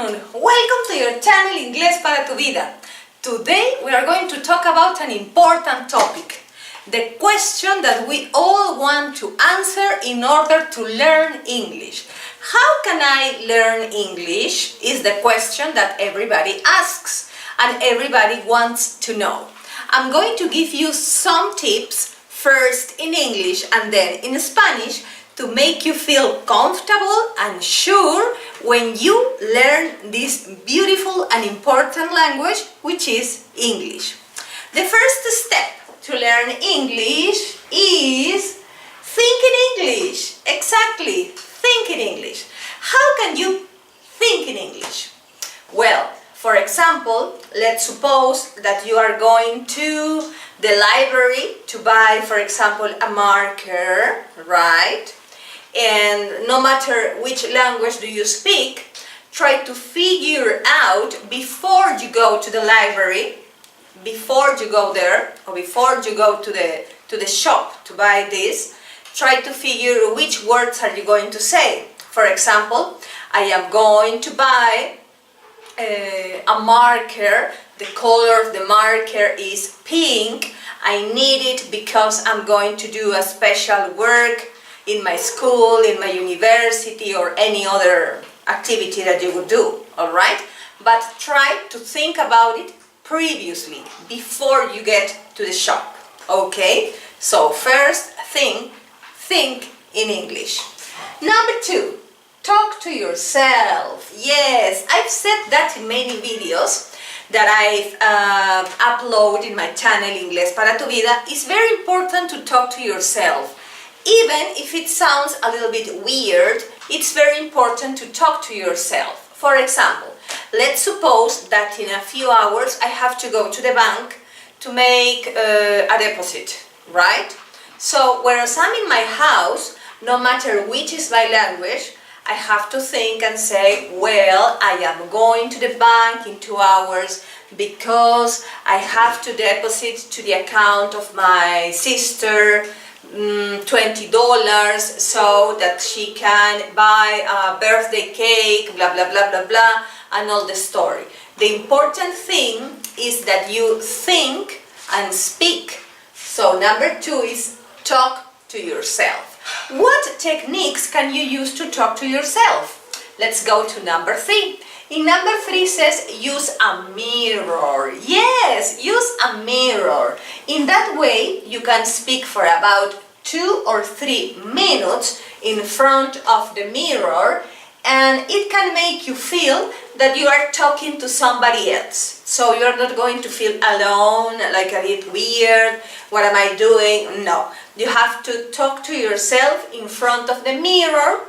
afternoon. Welcome to your channel Inglesparatuvida. Today we are going to talk about an important topic. The question that we all want to answer in order to learn English. How can I learn English is the question that everybody asks and everybody wants to know. I'm going to give you some tips, first in English and then in Spanish, to make you feel comfortable and sure when you learn this beautiful and important language, which is English. The first step to learn English is think in English. Exactly, think in English. How can you think in English? Well, for example, let's suppose that you are going to the library to buy, for example, a marker, right? And no matter which language do you speak, try to figure out before you go to the library, before you go there, or before you go to the shop to buy this, try to figure which words are you going to say. For example, I am going to buy a marker. The color of the marker is pink. I need it because I'm going to do a special work in my school, in my university, or any other activity that you would do, all right? But try to think about it previously, before you get to the shop, okay? So first think in English. Number 2, talk to yourself. Yes, I've said that in many videos that I've uploaded in my channel Inglesparatuvida. It's very important to talk to yourself. Even if it sounds a little bit weird, it's very important to talk to yourself. For example, let's suppose that in a few hours I have to go to the bank to make a deposit, right? So, whereas I'm in my house, no matter which is my language, I have to think and say, well, I am going to the bank in 2 hours because I have to deposit to the account of my sister $20 so that she can buy a birthday cake, blah blah blah blah blah, and all the story. The important thing is that you think and speak. So number 2 is talk to yourself. What techniques can you use to talk to yourself? Let's go to number 3. In number 3 says use a mirror. Yes, use a mirror. In that way you can speak for about 2 or 3 minutes in front of the mirror, and it can make you feel that you are talking to somebody else. So you're not going to feel alone, like a bit weird, what am I doing? No, you have to talk to yourself in front of the mirror.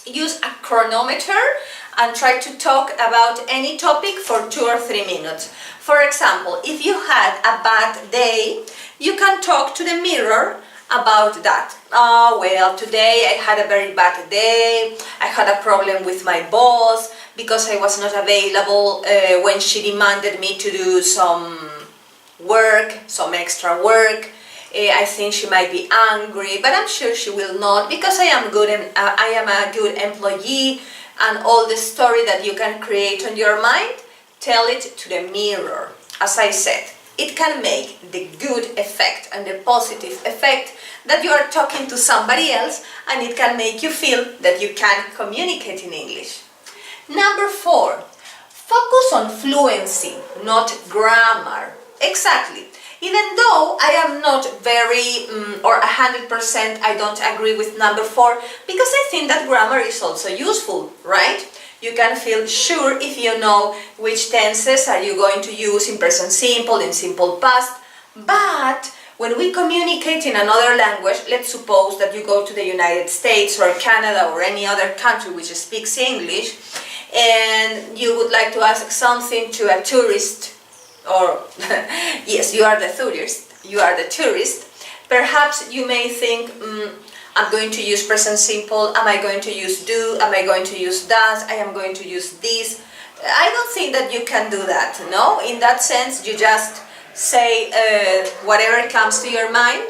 Use a chronometer and try to talk about any topic for 2 or 3 minutes. For example, if you had a bad day, you can talk to the mirror about that. Oh, well, today I had a very bad day. I had a problem with my boss because I was not available when she demanded me to do some work, some extra work. I think she might be angry, but I'm sure she will not because I am good and I am a good employee. And all the story that you can create on your mind, tell it to the mirror. As I said, it can make the good effect and the positive effect that you are talking to somebody else, and it can make you feel that you can communicate in English. Number 4, focus on fluency, not grammar. Exactly. Even though I am not very, or 100%, I don't agree with number 4, because I think that grammar is also useful, right? You can feel sure if you know which tenses are you going to use in present simple, in simple past. But when we communicate in another language, let's suppose that you go to the United States or Canada or any other country which speaks English, and you would like to ask something to a tourist, or yes, you are the tourist, perhaps you may think, I'm going to use present simple, am I going to use do, am I going to use does, I am going to use this. I don't think that you can do that, no? In that sense, you just say whatever comes to your mind,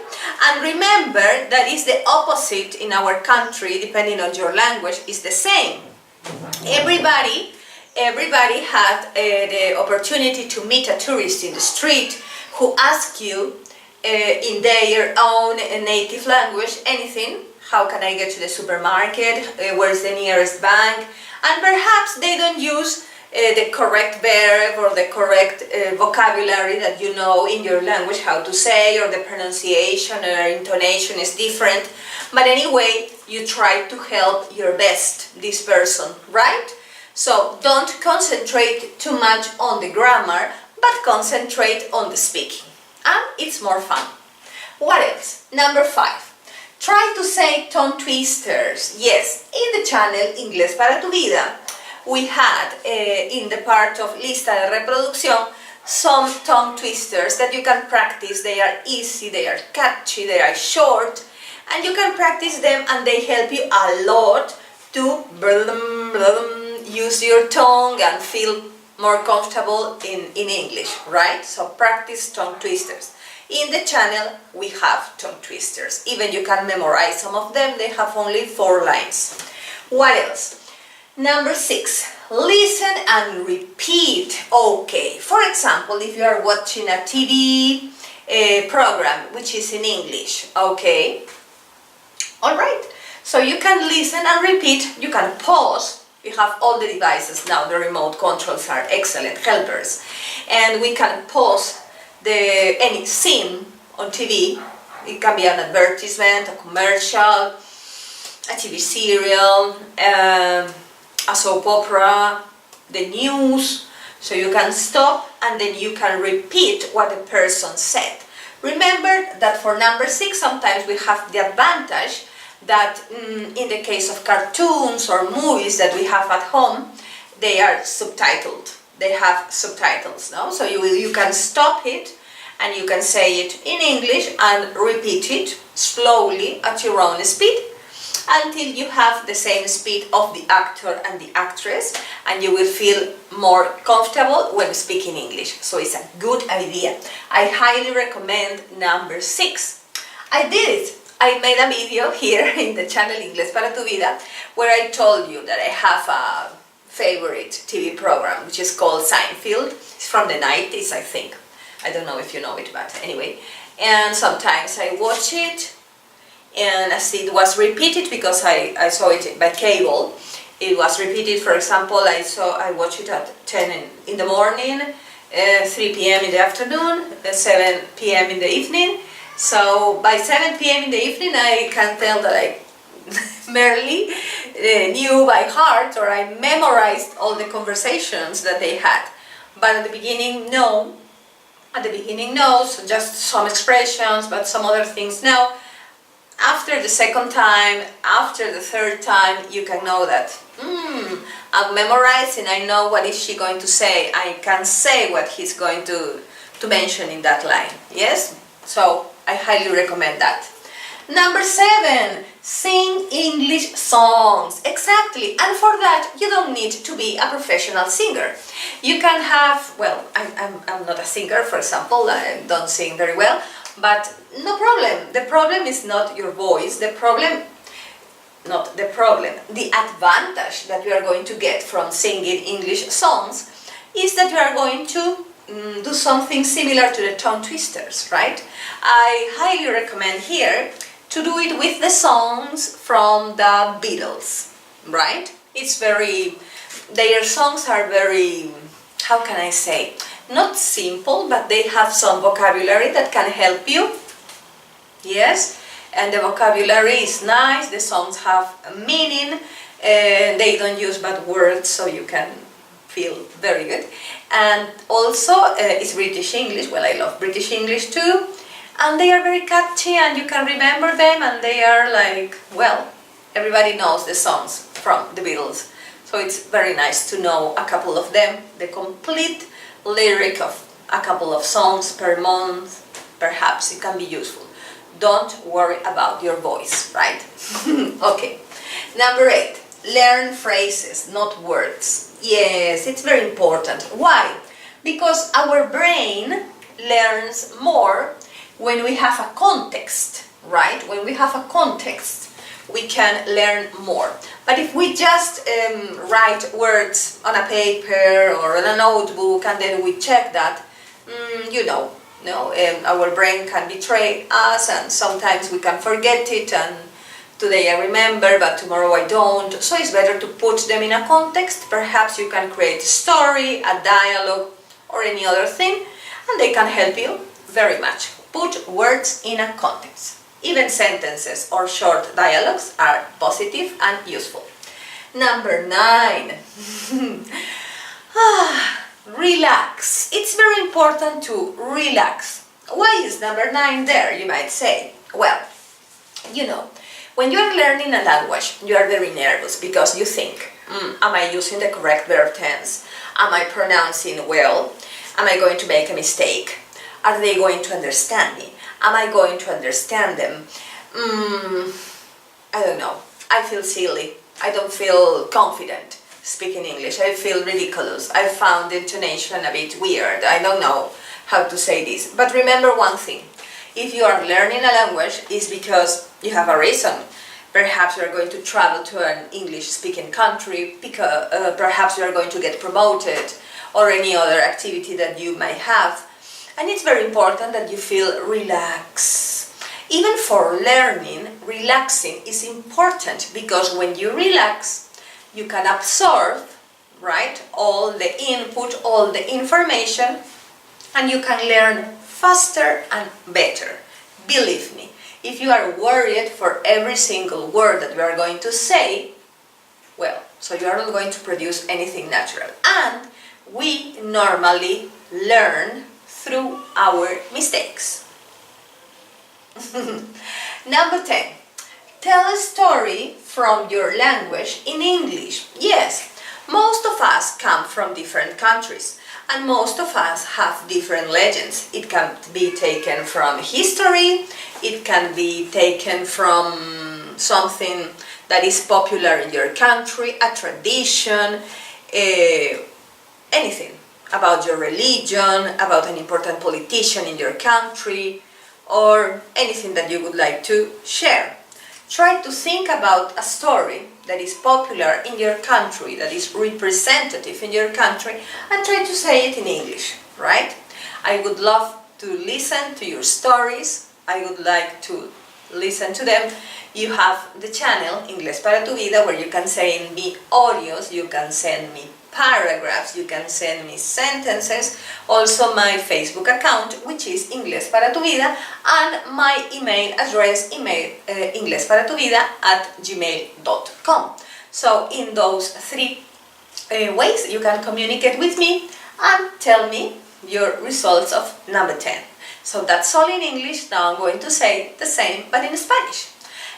and remember that is the opposite in our country, depending on your language, is the same. Everybody everybody had the opportunity to meet a tourist in the street who asks you in their own native language anything. How can I get to the supermarket? Where's the nearest bank? And perhaps they don't use the correct verb or the correct vocabulary that you know in your language how to say, or the pronunciation or intonation is different. But anyway, you try to help your best this person, right? So don't concentrate too much on the grammar, but concentrate on the speaking. And it's more fun. What else? Number 5. Try to say tongue twisters. Yes, in the channel Inglés para tu vida, we had in the part of lista de reproducción some tongue twisters that you can practice. They are easy, they are catchy, they are short, and you can practice them, and they help you a lot to use your tongue and feel more comfortable in English, right? So practice tongue twisters. In the channel we have tongue twisters. Even you can memorize some of them. They have only 4 lines. What else? Number 6. Listen and repeat. Okay, for example, if you are watching a TV program which is in English, okay? Alright, so you can listen and repeat. You can pause. We have all the devices now. The remote controls are excellent helpers. And we can pause any scene on TV. It can be an advertisement, a commercial, a TV serial, a soap opera, the news. So you can stop and then you can repeat what the person said. Remember that for number 6 sometimes we have the advantage that in the case of cartoons or movies that we have at home, they are subtitled. They have subtitles, no? So you can stop it and you can say it in English and repeat it slowly at your own speed until you have the same speed of the actor and the actress, and you will feel more comfortable when speaking English. So it's a good idea. I highly recommend number 6. I did it. I made a video here in the channel Inglés para tu vida where I told you that I have a favorite TV program which is called Seinfeld. It's from the 90s, I think. I don't know if you know it, but anyway. And sometimes I watch it, and as it was repeated, because I saw it by cable, it was repeated. For example, I watched it at 10 in the morning, 3 p.m. in the afternoon, 7 p.m. in the evening. So by 7 p.m. in the evening, I can tell that I merely knew by heart, or I memorized all the conversations that they had. But at the beginning, no. At the beginning, no, so just some expressions, but some other things, no. After the second time, after the third time, you can know that, I'm memorizing, I know what is she going to say. I can say what he's going to mention in that line, yes? So, I highly recommend that. Number 7, sing English songs. Exactly, and for that you don't need to be a professional singer. You can have, well, I'm not a singer, for example, I don't sing very well, but no problem. The problem is not your voice, the advantage that you are going to get from singing English songs is that you are going to do something similar to the tongue twisters, right? I highly recommend here to do it with the songs from the Beatles, right? Their songs are very, how can I say, not simple, but they have some vocabulary that can help you, yes? And the vocabulary is nice, the songs have a meaning, they don't use bad words, so you can feel very good. And also, it's British English. Well, I love British English too. And they are very catchy, and you can remember them, and they are like, well, everybody knows the songs from the Beatles. So it's very nice to know a couple of them, the complete lyric of a couple of songs per month. Perhaps it can be useful. Don't worry about your voice, right? Okay. Number 8, learn phrases, not words. Yes, it's very important. Why? Because our brain learns more when we have a context, right? When we have a context we can learn more. But if we just write words on a paper or on a notebook and then we check that, our brain can betray us, and sometimes we can forget it, and today I remember but tomorrow I don't. So it's better to put them in a context. Perhaps you can create a story, a dialogue, or any other thing, and they can help you very much. Put words in a context. Even sentences or short dialogues are positive and useful. Number 9. Relax. It's very important to relax. Why is number 9 there, you might say? Well, when you are learning a language, you are very nervous because you think, am I using the correct verb tense? Am I pronouncing well? Am I going to make a mistake? Are they going to understand me? Am I going to understand them? I don't know. I feel silly. I don't feel confident speaking English. I feel ridiculous. I found the intonation a bit weird. I don't know how to say this. But remember one thing. If you are learning a language, it's because you have a reason. Perhaps you are going to travel to an English-speaking country, because perhaps you are going to get promoted, or any other activity that you might have. And it's very important that you feel relaxed. Even for learning, relaxing is important, because when you relax, you can absorb, right, all the input, all the information, and you can learn faster and better. Believe me, if you are worried for every single word that you are going to say, well, so you are not going to produce anything natural. And we normally learn through our mistakes. Number 10. Tell a story from your language in English. Yes, most of us come from different countries, and most of us have different legends. It can be taken from history, it can be taken from something that is popular in your country, a tradition, anything about your religion, about an important politician in your country, or anything that you would like to share. Try to think about a story that is popular in your country, that is representative in your country, and try to say it in English, right? I would love to listen to your stories. I would like to listen to them. You have the channel Inglesparatuvida, where you can send me audios, you can send me paragraphs, you can send me sentences. Also my Facebook account, which is Inglesparatuvida, and my email address, inglesparatuvida@gmail.com. So in those 3 ways you can communicate with me and tell me your results of number 10. So that's all in English. Now I'm going to say the same but in Spanish.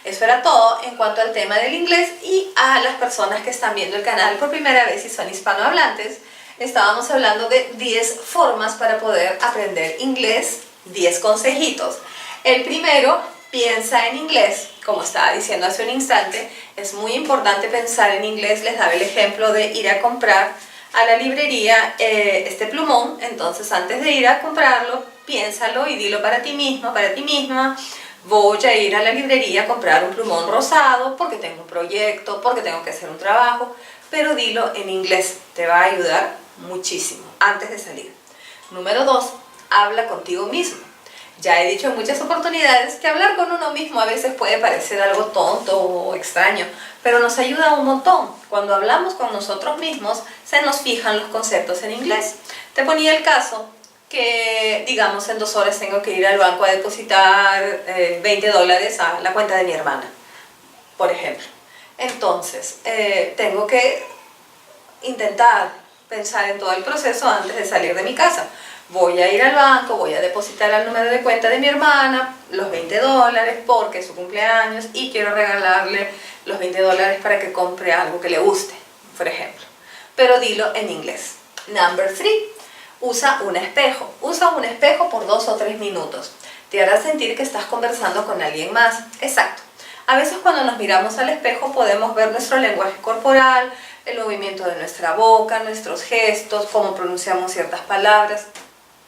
Eso era todo en cuanto al tema del inglés, y a las personas que están viendo el canal por primera vez y son hispanohablantes, estábamos hablando de 10 formas para poder aprender inglés, 10 consejitos. El primero, piensa en inglés. Como estaba diciendo hace un instante, es muy importante pensar en inglés. Les daba el ejemplo de ir a comprar a la librería este plumón. Entonces antes de ir a comprarlo, piénsalo y dilo para ti mismo, para ti misma. Voy a ir a la librería a comprar un plumón rosado porque tengo un proyecto, porque tengo que hacer un trabajo, pero dilo en inglés, te va a ayudar muchísimo antes de salir. Número 2, habla contigo mismo. Ya he dicho en muchas oportunidades que hablar con uno mismo a veces puede parecer algo tonto o extraño, pero nos ayuda un montón. Cuando hablamos con nosotros mismos, se nos fijan los conceptos en inglés. Te ponía el caso que, digamos, en 2 horas tengo que ir al banco a depositar $20 a la cuenta de mi hermana, por ejemplo. Entonces, tengo que intentar pensar en todo el proceso antes de salir de mi casa. Voy a ir al banco, voy a depositar al número de cuenta de mi hermana los $20 porque es su cumpleaños y quiero regalarle los $20 para que compre algo que le guste, por ejemplo. Pero dilo en inglés. Number 3. Usa un espejo. Usa un espejo por 2 o 3 minutos. Te hará sentir que estás conversando con alguien más. Exacto. A veces cuando nos miramos al espejo podemos ver nuestro lenguaje corporal, el movimiento de nuestra boca, nuestros gestos, cómo pronunciamos ciertas palabras.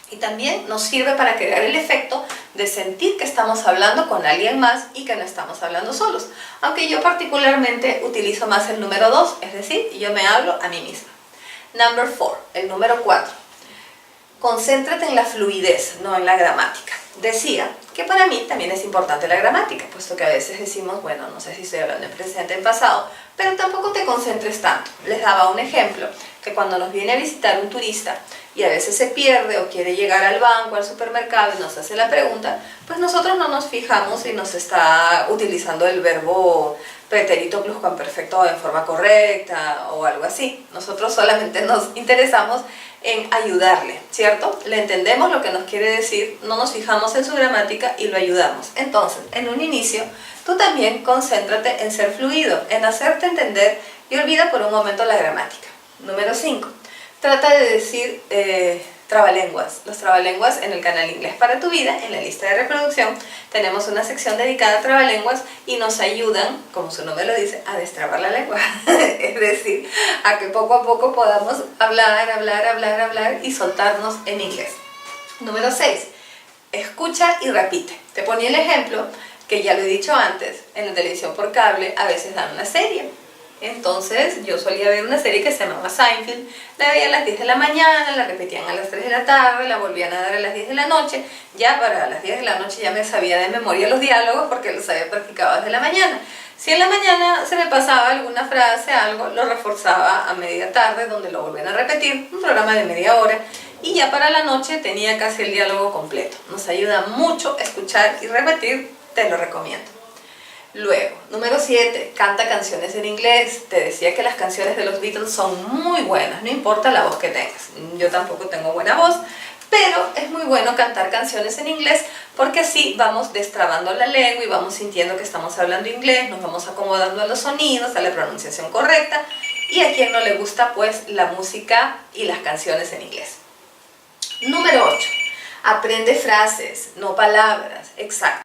Y también nos sirve para crear el efecto de sentir que estamos hablando con alguien más y que no estamos hablando solos. Aunque yo particularmente utilizo más el número 2, es decir, yo me hablo a mí misma. Number 4, el número 4. Concéntrate en la fluidez, no en la gramática. Decía que para mí también es importante la gramática, puesto que a veces decimos, bueno, no sé si estoy hablando en presente o en pasado, pero tampoco te concentres tanto. Les daba un ejemplo, que cuando nos viene a visitar un turista y a veces se pierde o quiere llegar al banco, al supermercado y nos hace la pregunta, pues nosotros no nos fijamos si nos está utilizando el verbo pretérito pluscuamperfecto en forma correcta o algo así. Nosotros solamente nos interesamos en ayudarle, ¿cierto? Le entendemos lo que nos quiere decir, no nos fijamos en su gramática y lo ayudamos. Entonces, en un inicio, tú también concéntrate en ser fluido, en hacerte entender y olvida por un momento la gramática. Número 5. Trata de decir trabalenguas. Los trabalenguas en el canal Inglés para tu Vida, en la lista de reproducción, tenemos una sección dedicada a trabalenguas y nos ayudan, como su nombre lo dice, a destrabar la lengua. Es decir, a que poco a poco podamos hablar y soltarnos en inglés. Número 6. Escucha y repite. Te ponía el ejemplo, que ya lo he dicho antes, en la televisión por cable a veces dan una serie. Entonces yo solía ver una serie que se llamaba Seinfeld, la veía a las 10 de la mañana, la repetían a las 3 de la tarde, la volvían a dar a las 10 de la noche, ya para las 10 de la noche ya me sabía de memoria los diálogos porque los había practicado desde la mañana. Si en la mañana se me pasaba alguna frase, algo, lo reforzaba a media tarde donde lo volvían a repetir, un programa de media hora, y ya para la noche tenía casi el diálogo completo. Nos ayuda mucho escuchar y repetir, te lo recomiendo. Luego, número 7, canta canciones en inglés. Te decía que las canciones de los Beatles son muy buenas, no importa la voz que tengas. Yo tampoco tengo buena voz, pero es muy bueno cantar canciones en inglés porque así vamos destrabando la lengua y vamos sintiendo que estamos hablando inglés, nos vamos acomodando a los sonidos, a la pronunciación correcta, y a quien no le gusta pues la música y las canciones en inglés. Número 8, aprende frases, no palabras. Exacto.